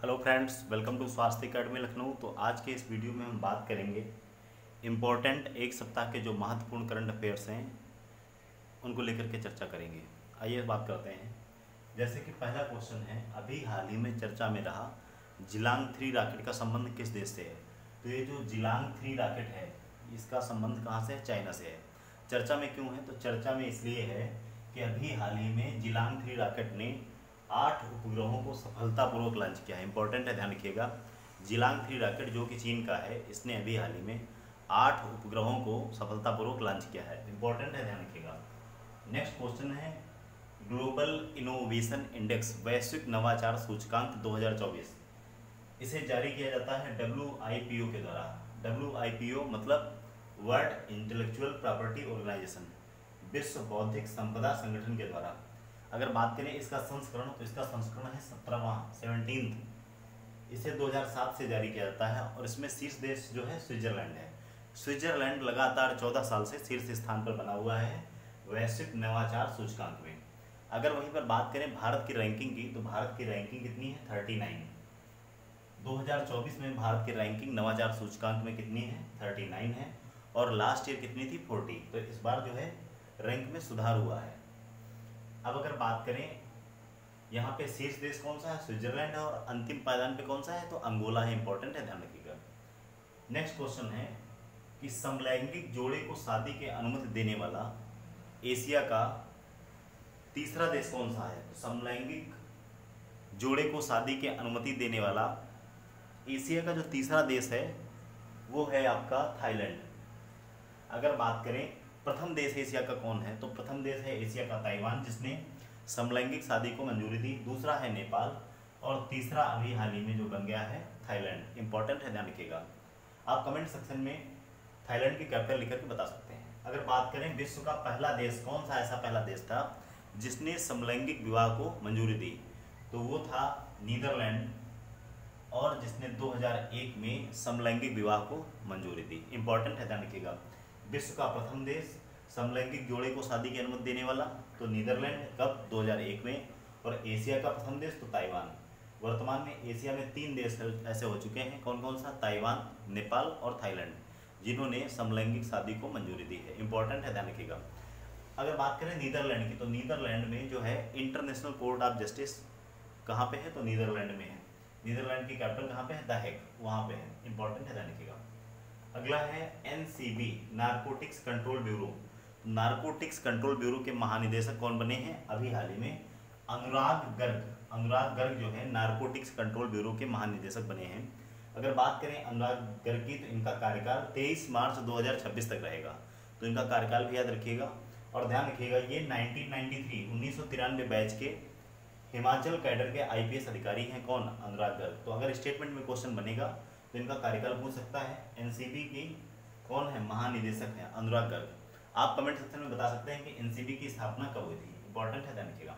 Hello friends, welcome to स्वास्थ्य academy Lucknow. तो आज के इस वीडियो में हम बात करेंगे इम्पोर्टेंट एक सप्ताह के जो महत्वपूर्ण करंट अफेयर्स हैं उनको लेकर के चर्चा करेंगे। आइए बात करते हैं। जैसे कि पहला क्वेश्चन है, अभी हाल ही में चर्चा में रहा जिलांग 3 रॉकेट का संबंध किस देश से है। तो ये जो जिलांग 3 रॉकेट है इसका संबंध कहाँ से है? चाइना से है। चर्चा में क्यों है? तो चर्चा में इसलिए है कि अभी हाल ही में जिलांग 3 रॉकेट ने 8 उपग्रहों को सफलतापूर्वक लॉन्च किया है। इंपॉर्टेंट है, ध्यान रखिएगा। जिलांग 3 रॉकेट जो कि चीन का है, इसने अभी हाल ही में 8 उपग्रहों को सफलतापूर्वक लॉन्च किया है। इंपॉर्टेंट है, ध्यान रखिएगा। नेक्स्ट क्वेश्चन है, ग्लोबल इनोवेशन इंडेक्स वैश्विक नवाचार सूचकांक 2024 इसे जारी किया जाता है WIPO के द्वारा। WIPO मतलब वर्ल्ड इंटेलेक्चुअल प्रॉपर्टी ऑर्गेनाइजेशन, विश्व बौद्धिक संपदा संगठन के द्वारा। अगर बात करें इसका संस्करण, तो इसका संस्करण है 17वां। इसे 2007 से जारी किया जाता है और इसमें शीर्ष देश जो है स्विट्जरलैंड है। स्विट्जरलैंड लगातार 14 साल से शीर्ष स्थान पर बना हुआ है वैश्विक नवाचार सूचकांक में। अगर वहीं पर बात करें भारत की रैंकिंग की, तो भारत की रैंकिंग कितनी है? 39। 2024 में भारत की रैंकिंग नवाचार सूचकांक में कितनी है? 39 है। और लास्ट ईयर कितनी थी? 40। तो इस बार जो है रैंक में सुधार हुआ है। अब अगर बात करें यहाँ पे शीर्ष देश कौन सा है? स्विट्जरलैंड है। और अंतिम पायदान पे कौन सा है? तो अंगोला है। इंपॉर्टेंट है, ध्यान रखिएगा। नेक्स्ट क्वेश्चन है कि समलैंगिक जोड़े को शादी की अनुमति देने वाला एशिया का तीसरा देश कौन सा है? तो समलैंगिक जोड़े को शादी की अनुमति देने वाला एशिया का जो तीसरा देश है वो है आपका थाईलैंड। अगर बात करें प्रथम देश एशिया का कौन है, तो प्रथम देश है एशिया का ताइवान, जिसने समलैंगिक शादी को मंजूरी दी। दूसरा है नेपाल और तीसरा अभी हाल ही में जो बन गया है थाईलैंड। इंपॉर्टेंट है, ध्यान रखिएगा। आप कमेंट सेक्शन में थाईलैंड की कैपिटल लिख करके बता सकते हैं। अगर बात करें विश्व का पहला देश कौन सा ऐसा पहला देश था जिसने समलैंगिक विवाह को मंजूरी दी, तो वो था नीदरलैंड, और जिसने 2001 में समलैंगिक विवाह को मंजूरी दी। इंपॉर्टेंट है, ध्यान रखिएगा। विश्व का प्रथम देश समलैंगिक जोड़े को शादी की अनुमति देने वाला तो नीदरलैंड, कब? 2001 में। और एशिया का प्रथम देश तो ताइवान। वर्तमान में एशिया में 3 देश ऐसे हो चुके हैं। कौन कौन सा? ताइवान, नेपाल और थाईलैंड, जिन्होंने समलैंगिक शादी को मंजूरी दी है। इंपॉर्टेंट है, ध्यान रखिएगा। अगर बात करें नीदरलैंड की, तो नीदरलैंड में जो है इंटरनेशनल कोर्ट ऑफ जस्टिस कहाँ पे है? तो नीदरलैंड में है। नीदरलैंड की कैपिटल कहाँ पे है? द हेग, वहाँ पे है। इंपॉर्टेंट है, ध्यान रखिएगा। अगला है NCB, narcotics control bureau. Narcotics control bureau के महानिदेशक कौन बने हैं अभी हाल ही में? अनुराग गर्ग। अनुराग गर्ग जो है नारकोटिक्स कंट्रोल ब्यूरो के महानिदेशक बने हैं। अगर बात करें अनुराग गर्ग की, तो इनका कार्यकाल 23 मार्च 2026 तक रहेगा। तो इनका कार्यकाल भी याद रखिएगा। और ध्यान रखिएगा, ये 1993 बैच के हिमाचल कैडर के IPS अधिकारी हैं। कौन? अनुराग गर्ग। तो अगर स्टेटमेंट में क्वेश्चन बनेगा तो इनका कार्यकाल पूछ सकता है। NCB की कौन है? महानिदेशक है अनुराग गर्ग। आप कमेंट सेक्शन में बता सकते हैं कि NCB की स्थापना कब हुई थी। इंपॉर्टेंट है, ध्यान रखिएगा।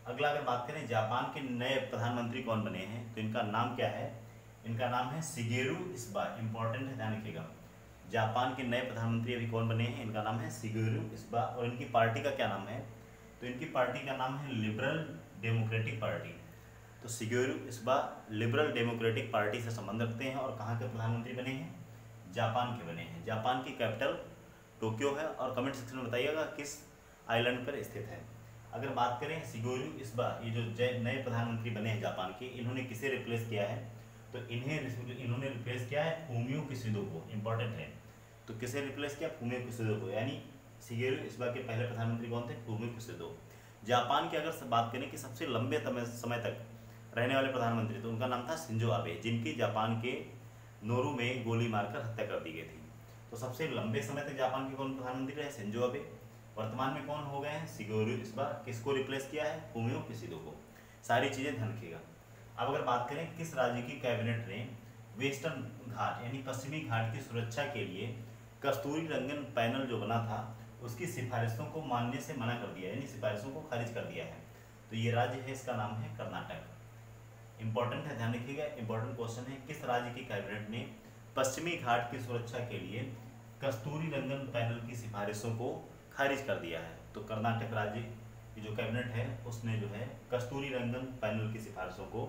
अगला अगर बात करें जापान के नए प्रधानमंत्री कौन बने हैं, तो इनका नाम क्या है? इनका नाम है शिगेरू इशिबा। इंपॉर्टेंट है, ध्यान रखिएगा। जापान के नए प्रधानमंत्री अभी कौन बने हैं? इनका नाम है शिगेरू इशिबा। और इनकी पार्टी का क्या नाम है? तो इनकी पार्टी का नाम है लिबरल डेमोक्रेटिक पार्टी। तो Shigeru Ishiba liberal democratic party से संबंध रखते हैं और कहाँ के प्रधानमंत्री बने हैं? जापान के बने हैं। जापान की कैपिटल टोक्यो है। और कमेंट सेक्शन में बताइएगा किस आइलैंड पर स्थित है। अगर बात करें शिगेरू इशिबा, ये जो नए प्रधानमंत्री बने हैं जापान के, इन्होंने किसे रिप्लेस किया है? तो इन्होंने रिप्लेस किया है फूमियो किशिदो को। इंपॉर्टेंट है। तो किसे रिप्लेस किया? फूमियो किशिदो को। यानी शिगेरू इशिबा के पहले प्रधानमंत्री कौन थे? फूमियो किशिदो। जापान की अगर बात करें कि सबसे लंबे समय तक रहने वाले प्रधानमंत्री, तो उनका नाम था शिंजो आबे, जिनकी जापान के नोरू में गोली मारकर हत्या कर दी गई थी। तो सबसे लंबे समय तक जापान के कौन प्रधानमंत्री रहे? Shinzo Abe. वर्तमान में कौन हो गए हैं? Shigeru Ishiba. किसको रिप्लेस किया है? फूमियो किशिदो को। सारी चीज़ें ध्यान रखिएगा। अब अगर बात करें किस राज्य की कैबिनेट ने वेस्टर्न घाट यानी पश्चिमी घाट की सुरक्षा के लिए कस्तूरी रंगन पैनल जो बना था उसकी सिफारिशों को मानने से मना कर दिया, यानी सिफारिशों को खारिज कर दिया है। तो ये राज्य है, इसका नाम है कर्नाटक। इंपॉर्टेंट है, ध्यान रखिएगा। इंपॉर्टेंट क्वेश्चन है, किस राज्य की कैबिनेट ने पश्चिमी घाट की सुरक्षा के लिए कस्तूरी रंगन पैनल की सिफारिशों को खारिज कर दिया है? तो कर्नाटक राज्य की जो कैबिनेट है उसने जो है कस्तूरी रंगन पैनल की सिफारिशों को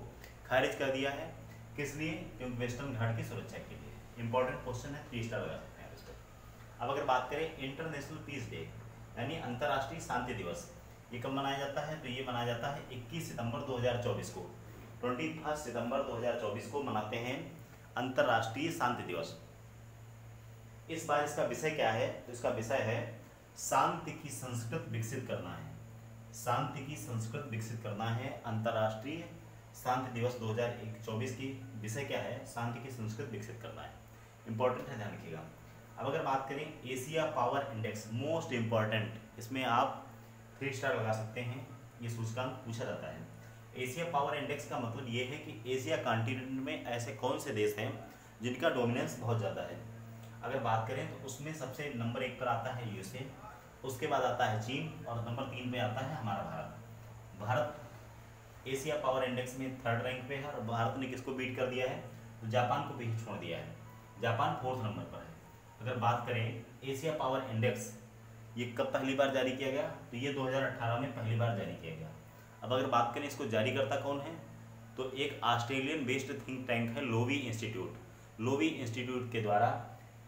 खारिज कर दिया है। किस लिए? क्योंकि वेस्टर्न घाट की सुरक्षा के लिए। इंपॉर्टेंट क्वेश्चन है, 3 स्टार लगा सकते हैं इसको। अब अगर बात करें इंटरनेशनल पीस डे यानी अंतर्राष्ट्रीय शांति दिवस, ये कब मनाया जाता है? तो ये मनाया जाता है 21 सितंबर 2024 को। 21 सितंबर 2024 को मनाते हैं अंतर्राष्ट्रीय शांति दिवस। इस बार इसका विषय क्या है? तो इसका विषय है शांति की संस्कृति विकसित करना है। शांति की संस्कृति विकसित करना है। अंतर्राष्ट्रीय शांति दिवस 2024 की विषय क्या है? शांति की संस्कृति विकसित करना है। इंपॉर्टेंट है, ध्यान रखिएगा। अब अगर बात करें Asia power index, most important, इसमें आप 3 स्टार लगा सकते हैं। ये सूचकांक पूछा जाता है। एशिया पावर इंडेक्स का मतलब ये है कि एशिया कॉन्टिनेंट में ऐसे कौन से देश हैं जिनका डोमिनेंस बहुत ज़्यादा है। अगर बात करें तो उसमें सबसे नंबर 1 पर आता है यूएसए, उसके बाद आता है चीन और नंबर 3 पे आता है हमारा Bharat. Bharat Asia power index में 3rd रैंक पे है और भारत ने किसको बीट कर दिया है? तो जापान को पीछे छोड़ दिया है। जापान 4th नंबर पर है। अगर बात करें एशिया पावर इंडेक्स, ये कब पहली बार जारी किया गया? तो ये 2018 में पहली बार जारी किया गया। अब अगर बात करें इसको जारी करता कौन है, तो एक ऑस्ट्रेलियन बेस्ड थिंक टैंक है लोवी इंस्टीट्यूट। लोवी इंस्टीट्यूट के द्वारा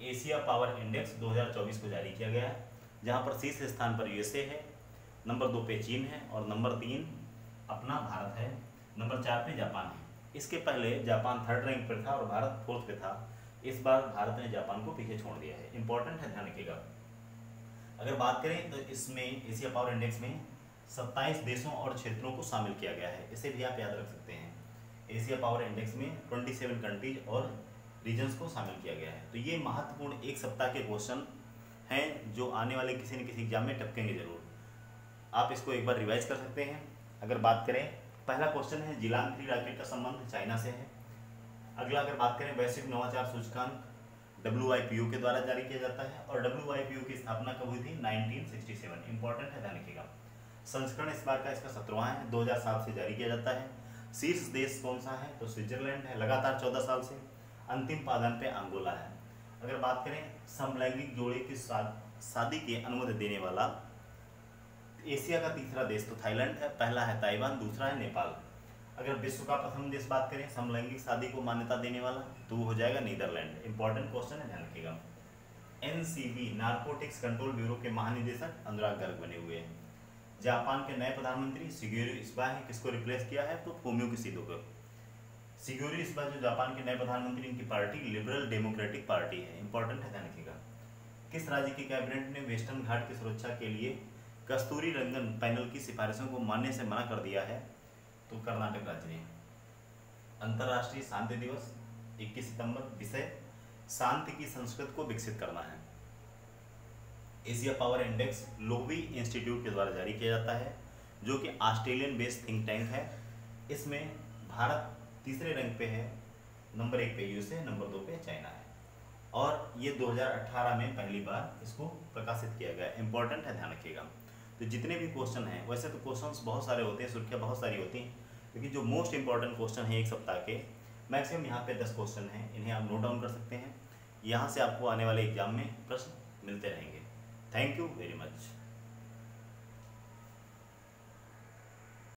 एशिया पावर इंडेक्स 2024 को जारी किया गया है, जहां पर शीर्ष स्थान पर यूएसए है, नंबर 2 पे चीन है और नंबर 3 अपना भारत है, नंबर 4 पे जापान है। इसके पहले जापान 3rd रैंक पर था और भारत 4th पे था। इस बार भारत ने जापान को पीछे छोड़ दिया है। इंपॉर्टेंट है, ध्यान रखिएगा। अगर बात करें तो इसमें एशिया पावर इंडेक्स में 27 देशों और क्षेत्रों को शामिल किया गया है। इसे भी आप याद रख सकते हैं। एशिया पावर इंडेक्स में 27 कंट्रीज और रीजन्स को शामिल किया गया है। तो ये महत्वपूर्ण एक सप्ताह के क्वेश्चन हैं जो आने वाले किसी न किसी एग्जाम में टपकेंगे जरूर। आप इसको एक बार रिवाइज कर सकते हैं। अगर बात करें, पहला क्वेश्चन है जिलांग 3 रॉकेट का संबंध चाइना से है। अगला अगर बात करें वैश्विक नवाचार सूचकांक WIPO के द्वारा जारी किया जाता है और WIPO की स्थापना कब हुई थी? 1967। इंपॉर्टेंट है, ध्यान रखिएगा। संस्करण इस बार का इसका 17वां है, 2007 से जारी किया जाता है। शीर्ष देश कौन सा है? तो स्विट्जरलैंड है, लगातार 14 साल से। अंतिम पायदान पे अंगोला है। अगर बात करें समलैंगिक जोड़े की शादी की अनुमति देने वाला एशिया का तीसरा देश तो थाईलैंड है, पहला है ताइवान, दूसरा है नेपाल। अगर विश्व का प्रथम देश बात करें समलैंगिक शादी को मान्यता देने वाला, तो वो हो जाएगा नीदरलैंड। इंपॉर्टेंट क्वेश्चन है, ध्यान रखिएगा। NCB नारकोटिक्स कंट्रोल ब्यूरो के महानिदेशक अनुराग गर्ग बने हुए हैं। जापान के नए प्रधानमंत्री शिगेरू इशिबा हैं, किसको रिप्लेस किया है? तो फूमियो किशिदा को। शिगेरू इशिबा जो जापान के नए प्रधानमंत्री, इनकी पार्टी लिबरल डेमोक्रेटिक पार्टी है। इंपॉर्टेंट है, ध्यान रखिएगा। किस राज्य की कैबिनेट ने वेस्टर्न घाट की सुरक्षा के लिए कस्तूरी रंगन पैनल की सिफारिशों को मानने से मना कर दिया है? तो कर्नाटक राज्य ने। अंतर्राष्ट्रीय शांति दिवस 21 सितंबर, विषय शांति की संस्कृति को विकसित करना है। Asia power index Loewi institute के द्वारा जारी किया जाता है, जो कि ऑस्ट्रेलियन बेस्ड थिंक टैंक है। इसमें भारत 3रे रैंक पे है, नंबर 1 पे यूएसए, नंबर 2 पे चाइना है और ये 2018 में पहली बार इसको प्रकाशित किया गया। इंपॉर्टेंट है, ध्यान रखिएगा। तो जितने भी क्वेश्चन हैं, वैसे तो क्वेश्चंस बहुत सारे होते हैं, सुर्खियाँ बहुत सारी होती हैं, लेकिन जो मोस्ट इंपॉर्टेंट क्वेश्चन है एक सप्ताह के, मैक्सिमम यहाँ पे 10 क्वेश्चन हैं, इन्हें आप नोट डाउन कर सकते हैं। यहाँ से आपको आने वाले एग्जाम में प्रश्न मिलते रहेंगे। Thank you very much.